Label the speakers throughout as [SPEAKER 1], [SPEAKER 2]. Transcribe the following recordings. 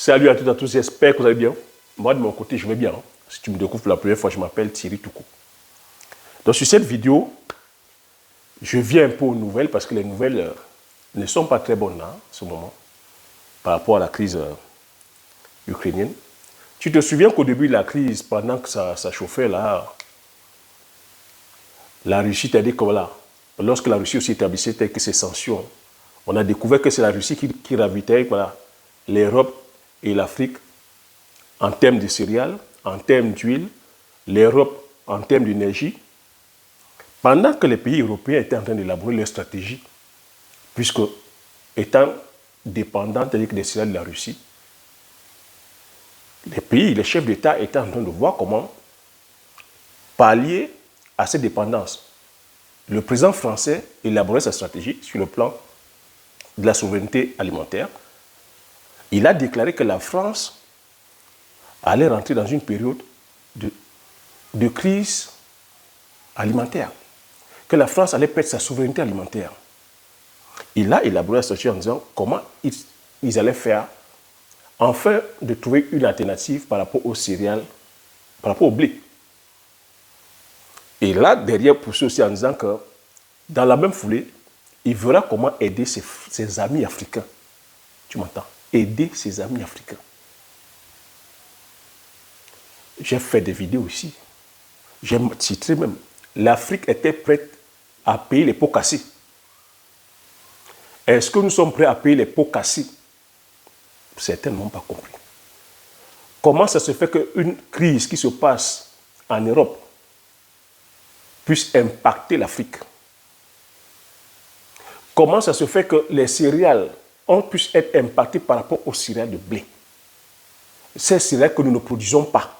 [SPEAKER 1] Salut à toutes et à tous, j'espère que vous allez bien. Moi, de mon côté, je vais bien. Si tu me découvres pour la première fois, je m'appelle Thierry Toukou. Donc, sur cette vidéo, je viens un peu aux nouvelles parce que les nouvelles ne sont pas très bonnes en ce moment par rapport à la crise ukrainienne. Tu te souviens qu'au début de la crise, pendant que ça chauffait là, la Russie t'a dit que voilà, lorsque la Russie aussi établissait quelques ses sanctions, on a découvert que c'est la Russie qui ravitaille voilà, l'Europe et l'Afrique en termes de céréales, en termes d'huile, l'Europe en termes d'énergie, pendant que les pays européens étaient en train d'élaborer leur stratégie, puisque étant dépendants des céréales de la Russie, les chefs d'État étaient en train de voir comment pallier à cette dépendance. Le président français élaborait sa stratégie sur le plan de la souveraineté alimentaire. Il a déclaré que la France allait rentrer dans une période de crise alimentaire, que la France allait perdre sa souveraineté alimentaire. Il a élaboré la stratégie en disant comment ils allaient faire afin de trouver une alternative par rapport aux céréales, par rapport au blé. Et là, derrière, poussé aussi en disant que dans la même foulée, il verra comment aider ses amis africains. Tu m'entends? Aider ses amis africains. J'ai fait des vidéos ici. J'ai titré même. L'Afrique était prête à payer les pots cassés. Est-ce que nous sommes prêts à payer les pots cassés? Certains n'ont pas compris. Comment ça se fait qu'une crise qui se passe en Europe puisse impacter l'Afrique? Comment ça se fait que les céréales puissent être impactées par rapport aux céréales de blé? Ces céréales que nous ne produisons pas.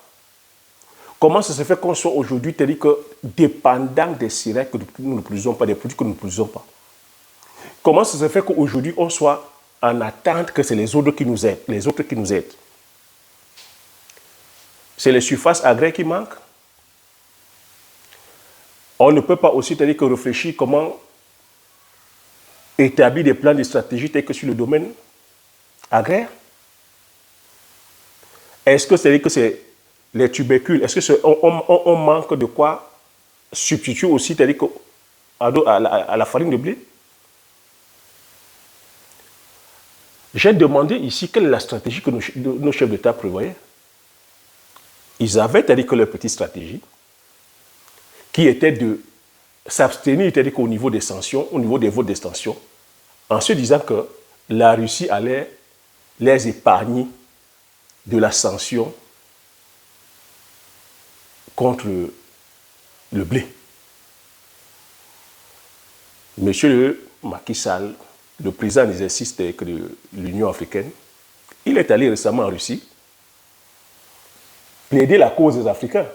[SPEAKER 1] Comment ça se fait qu'on soit aujourd'hui dépendant des céréales que nous ne produisons pas, des produits que nous ne produisons pas? Comment ça se fait qu'aujourd'hui on soit en attente que c'est les autres qui nous aident, les autres qui nous aident? C'est les surfaces agraires qui manquent. On ne peut pas aussi réfléchir comment établir des plans de stratégie tels que sur le domaine agraire. Est-ce que c'est les tubercules? Est-ce qu'on manque de quoi substituer aussi à la farine de blé? J'ai demandé ici quelle est la stratégie que nos chefs d'État prévoyaient. Ils avaient leur petite stratégie qui était de s'abstenir au niveau des sanctions, au niveau des votes d'extension, en se disant que la Russie allait les épargner de la sanction contre le blé. Monsieur Macky Sall, le président en exercice de l'Union africaine, il est allé récemment en Russie plaider la cause des Africains,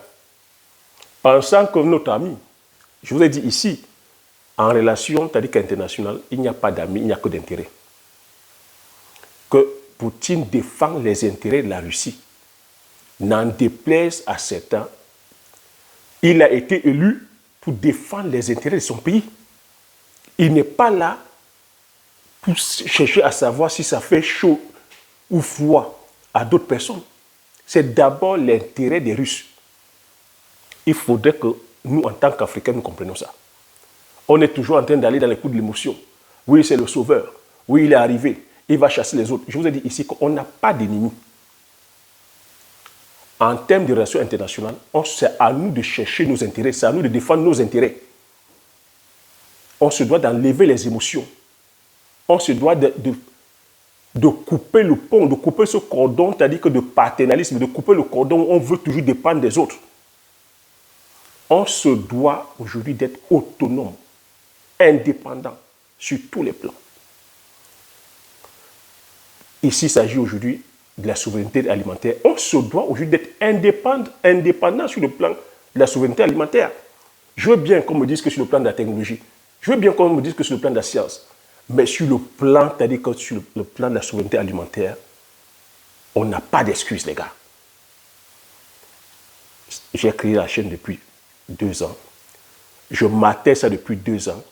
[SPEAKER 1] pensant que notre ami, je vous ai dit ici, en relation internationale, il n'y a pas d'amis, il n'y a que d'intérêts. Que Poutine défend les intérêts de la Russie, n'en déplaise à certains, il a été élu pour défendre les intérêts de son pays. Il n'est pas là pour chercher à savoir si ça fait chaud ou froid à d'autres personnes. C'est d'abord l'intérêt des Russes. Il faudrait que nous, en tant qu'Africains, nous comprenions ça. On est toujours en train d'aller dans les coups de l'émotion. Oui, c'est le sauveur. Oui, il est arrivé. Il va chasser les autres. Je vous ai dit ici qu'on n'a pas d'ennemis. En termes de relations internationales, c'est à nous de chercher nos intérêts. C'est à nous de défendre nos intérêts. On se doit d'enlever les émotions. On se doit de couper le pont, de couper ce cordon, c'est-à-dire que de paternalisme, de couper le cordon où on veut toujours dépendre des autres. On se doit aujourd'hui d'être autonome, indépendant sur tous les plans. Ici, il s'agit aujourd'hui de la souveraineté alimentaire. On se doit aujourd'hui d'être indépendant sur le plan de la souveraineté alimentaire. Je veux bien qu'on me dise que sur le plan de la technologie, je veux bien qu'on me dise que sur le plan de la science, mais sur le plan, c'est-à-dire que sur le plan de la souveraineté alimentaire, on n'a pas d'excuses, les gars. J'ai créé la chaîne depuis 2 ans. Je m'attelle ça depuis 2 ans,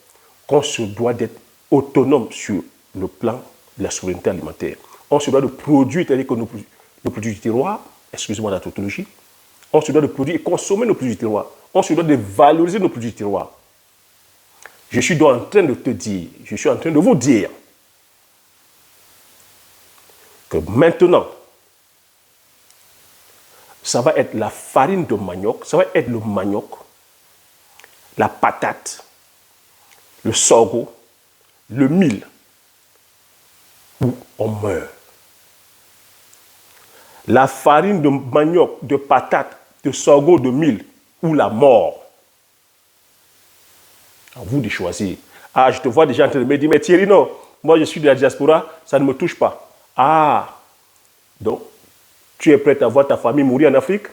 [SPEAKER 1] qu'on se doit d'être autonome sur le plan de la souveraineté alimentaire. On se doit de produire, c'est-à-dire que nos produits du terroir, excusez-moi la tautologie, on se doit de produire et consommer nos produits du terroir. On se doit de valoriser nos produits du terroir. Je suis donc en train de te dire, je suis en train de vous dire que maintenant, ça va être la farine de manioc, ça va être le manioc, la patate, le sorgho, le mil, où on meurt. La farine de manioc, de patate, de sorgho, de mil, ou la mort. À vous de choisir. Ah, je te vois déjà en train de me dire, mais Thierry, non, moi je suis de la diaspora, ça ne me touche pas. Ah, donc, tu es prêt à voir ta famille mourir en Afrique?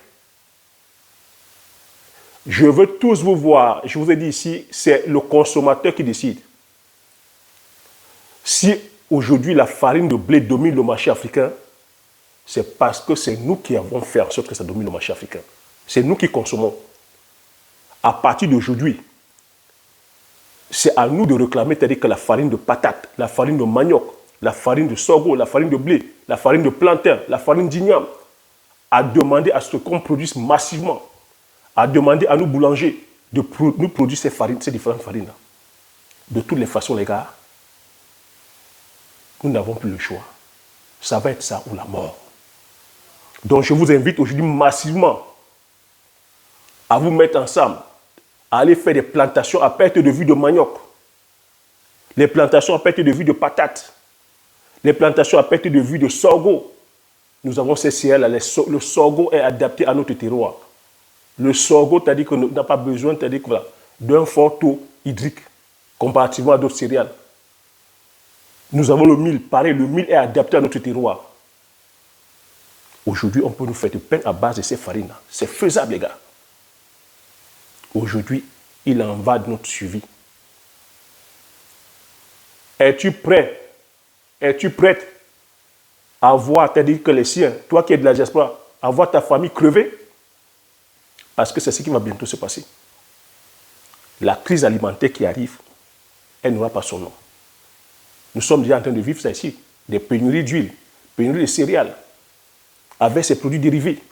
[SPEAKER 1] Je veux tous vous voir. Je vous ai dit ici, c'est le consommateur qui décide. Si aujourd'hui la farine de blé domine le marché africain, c'est parce que c'est nous qui avons fait en sorte que ça domine le marché africain. C'est nous qui consommons. À partir d'aujourd'hui, c'est à nous de réclamer, c'est-à-dire que la farine de patate, la farine de manioc, la farine de sorgho, la farine de blé, la farine de plantain, la farine d'igname, à demander à ce qu'on produise massivement, à demander à nos boulangers de nous produire ces différentes farines-là. De toutes les façons, les gars, nous n'avons plus le choix. Ça va être ça ou la mort. Donc je vous invite aujourd'hui massivement à vous mettre ensemble, à aller faire des plantations à perte de vue de manioc, les plantations à perte de vue de patates, les plantations à perte de vue de sorgho. Nous avons ces céréales, le sorgho est adapté à notre terroir. Le sorgho, c'est-à-dire qu'on n'a pas besoin, c'est-à-dire voilà, d'un fort taux hydrique comparativement à d'autres céréales. Nous avons le mil, pareil, le mil est adapté à notre terroir. Aujourd'hui, on peut nous faire du pain à base de ces farines-là. C'est faisable, les gars. Aujourd'hui, il en va de notre suivi. Es-tu prêt? Es-tu prête à voir, c'est-à-dire que les siens, toi qui es de la diaspora, à voir ta famille crever? Parce que c'est ce qui va bientôt se passer. La crise alimentaire qui arrive, elle n'aura pas son nom. Nous sommes déjà en train de vivre ça ici. Des pénuries d'huile, pénuries de céréales, avec ces produits dérivés.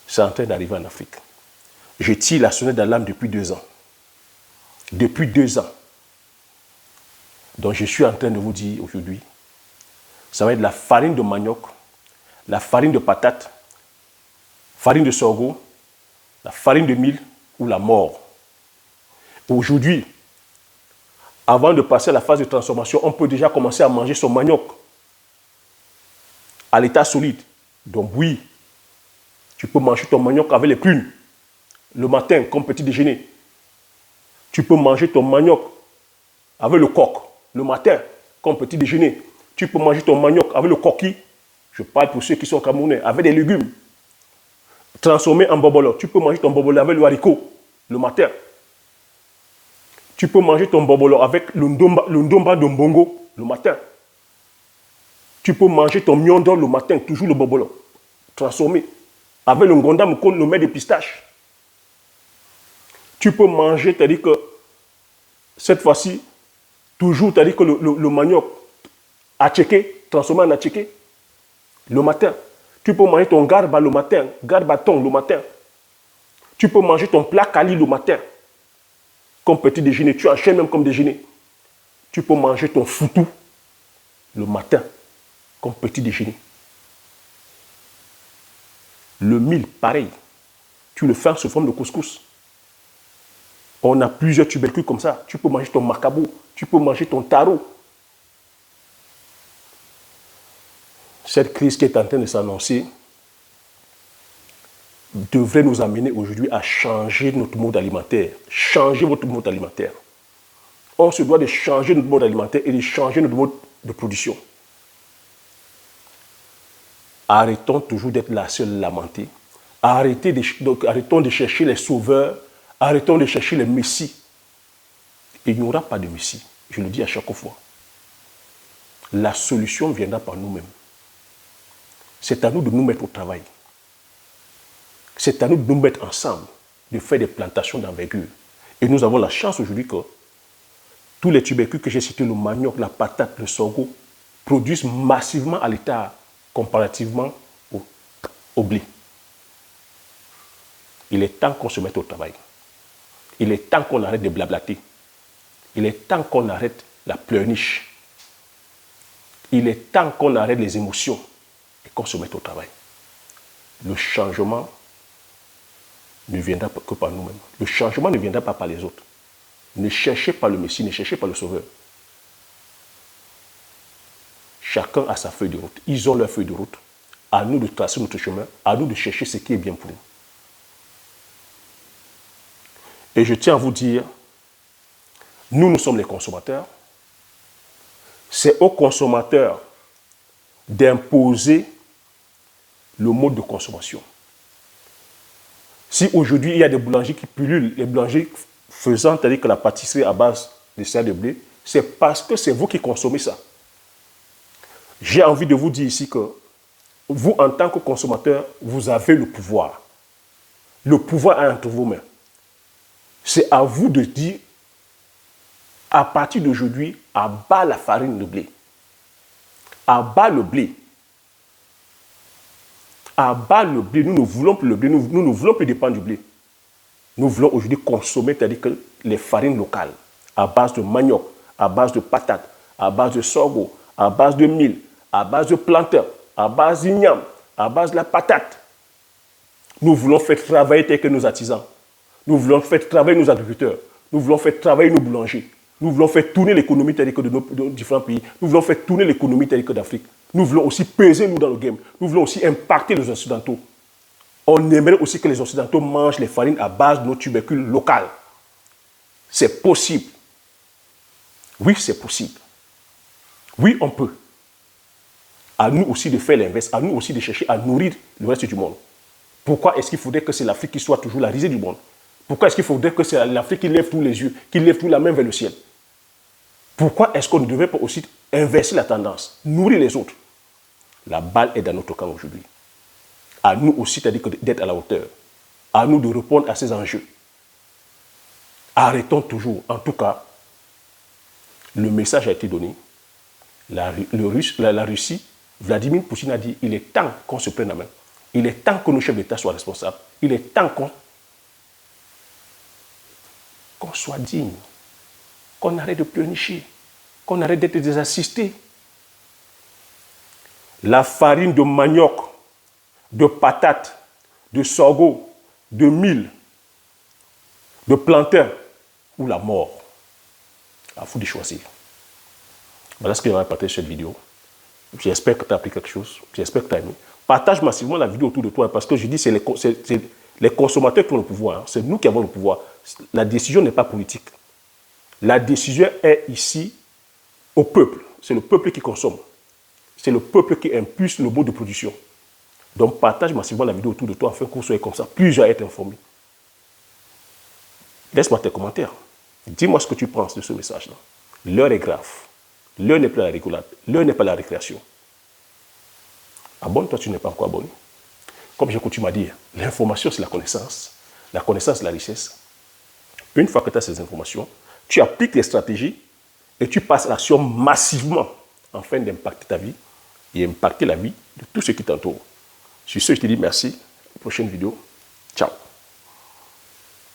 [SPEAKER 1] C'est en train d'arriver en Afrique. Je tire la sonnette d'alarme depuis 2 ans. Depuis 2 ans. Donc je suis en train de vous dire aujourd'hui, ça va être la farine de manioc, la farine de patate, farine de sorgho, la farine de mil ou la mort. Aujourd'hui, avant de passer à la phase de transformation, on peut déjà commencer à manger son manioc à l'état solide. Donc oui, tu peux manger ton manioc avec les prunes le matin comme petit déjeuner. Tu peux manger ton manioc avec le coq le matin comme petit déjeuner. Tu peux manger ton manioc avec le coquille. Je parle pour ceux qui sont camerounais, avec des légumes. Transformé en bobolo. Tu peux manger ton bobolo avec le haricot le matin. Tu peux manger ton bobolo avec le ndomba de mbongo le matin. Tu peux manger ton miondo le matin, toujours le bobolo. Transformé. Avec le ngonda mouko, le mets de pistache. Tu peux manger, c'est-à-dire que cette fois-ci, toujours, c'est-à-dire que le manioc atchéké, transformé en atchéké, le matin. Tu peux manger ton garba le matin, garbaton le matin. Tu peux manger ton plat kali le matin, comme petit déjeuner. Tu enchaînes même comme déjeuner. Tu peux manger ton foutou le matin, comme petit déjeuner. Le mil, pareil. Tu le fais sous forme de couscous. On a plusieurs tubercules comme ça. Tu peux manger ton macabo, tu peux manger ton taro. Cette crise qui est en train de s'annoncer devrait nous amener aujourd'hui à changer notre mode alimentaire. Changer votre mode alimentaire. On se doit de changer notre mode alimentaire et de changer notre mode de production. Arrêtons toujours d'être la seule lamentée. Arrêtons de chercher les sauveurs. Arrêtons de chercher les messies. Il n'y aura pas de messie. Je le dis à chaque fois. La solution viendra par nous-mêmes. C'est à nous de nous mettre au travail. C'est à nous de nous mettre ensemble, de faire des plantations d'envergure. Et nous avons la chance aujourd'hui que tous les tubercules que j'ai cités, le manioc, la patate, le sorgho, produisent massivement à l'État comparativement au blé. Il est temps qu'on se mette au travail. Il est temps qu'on arrête de blablater. Il est temps qu'on arrête la pleurniche. Il est temps qu'on arrête les émotions et qu'on se mette au travail. Le changement ne viendra que par nous-mêmes. Le changement ne viendra pas par les autres. Ne cherchez pas le Messie, ne cherchez pas le Sauveur. Chacun a sa feuille de route. Ils ont leur feuille de route. À nous de tracer notre chemin, à nous de chercher ce qui est bien pour nous. Et je tiens à vous dire, nous sommes les consommateurs. C'est aux consommateurs d'imposer le mode de consommation. Si aujourd'hui il y a des boulangers qui pullulent, les boulangers faisant, c'est-à-dire que la pâtisserie à base de céréales de blé, c'est parce que c'est vous qui consommez ça. J'ai envie de vous dire ici que vous, en tant que consommateur, vous avez le pouvoir. Le pouvoir est entre vos mains. C'est à vous de dire, à partir d'aujourd'hui, à bas la farine de blé. À bas le blé. À bas le blé. Nous ne voulons plus le blé. Nous ne voulons plus dépendre du blé. Nous voulons aujourd'hui consommer, c'est-à-dire que les farines locales, à base de manioc, à base de patates, à base de sorgho, à base de mil, à base de plantain, à base d'igname, à base de la patate. Nous voulons faire travailler tel que nos artisans. Nous voulons faire travailler nos agriculteurs. Nous voulons faire travailler nos boulangers. Nous voulons faire tourner l'économie telle que de nos différents pays. Nous voulons faire tourner l'économie telle que d'Afrique. Nous voulons aussi peser nous dans le game. Nous voulons aussi impacter les Occidentaux. On aimerait aussi que les Occidentaux mangent les farines à base de nos tubercules locales. C'est possible. Oui, c'est possible. Oui, on peut. À nous aussi de faire l'inverse. À nous aussi de chercher à nourrir le reste du monde. Pourquoi est-ce qu'il faudrait que c'est l'Afrique qui soit toujours la risée du monde? Pourquoi est-ce qu'il faudrait que c'est l'Afrique qui lève tous les yeux, qui lève toute la main vers le ciel? Pourquoi est-ce qu'on ne devrait pas aussi inverser la tendance, nourrir les autres? La balle est dans notre camp aujourd'hui. À nous aussi, c'est-à-dire d'être à la hauteur. À nous de répondre à ces enjeux. Arrêtons toujours. En tout cas, le message a été donné. La Russie, Vladimir Poutine a dit, il est temps qu'on se prenne la main. Il est temps que nos chefs d'État soient responsables. Il est temps qu'on soit digne, qu'on arrête de pleurnicher, qu'on arrête d'être désassisté. La farine de manioc, de patates, de sorgho, de mil, de plantain ou la mort. À vous de choisir. Voilà ce que j'aimerais partager cette vidéo. J'espère que tu as appris quelque chose. J'espère que tu as aimé. Partage massivement la vidéo autour de toi parce que je dis c'est les consommateurs qui ont le pouvoir. C'est nous qui avons le pouvoir. La décision n'est pas politique. La décision est ici au peuple. C'est le peuple qui consomme. C'est le peuple qui impulse le mode de production. Donc partage massivement la vidéo autour de toi afin qu'on soit comme ça. Plusieurs être informés. Laisse-moi tes commentaires. Dis-moi ce que tu penses de ce message-là. L'heure est grave. L'heure n'est plus à la rigolade. L'heure n'est pas à la récréation. Abonne-toi, tu n'es pas encore abonné. Comme j'ai coutume à dire, l'information c'est la connaissance. La connaissance c'est la richesse. Une fois que tu as ces informations, tu appliques les stratégies et tu passes à l'action massivement afin d'impacter ta vie et impacter la vie de tous ceux qui t'entourent. Sur ce, je te dis merci. À la prochaine vidéo. Ciao.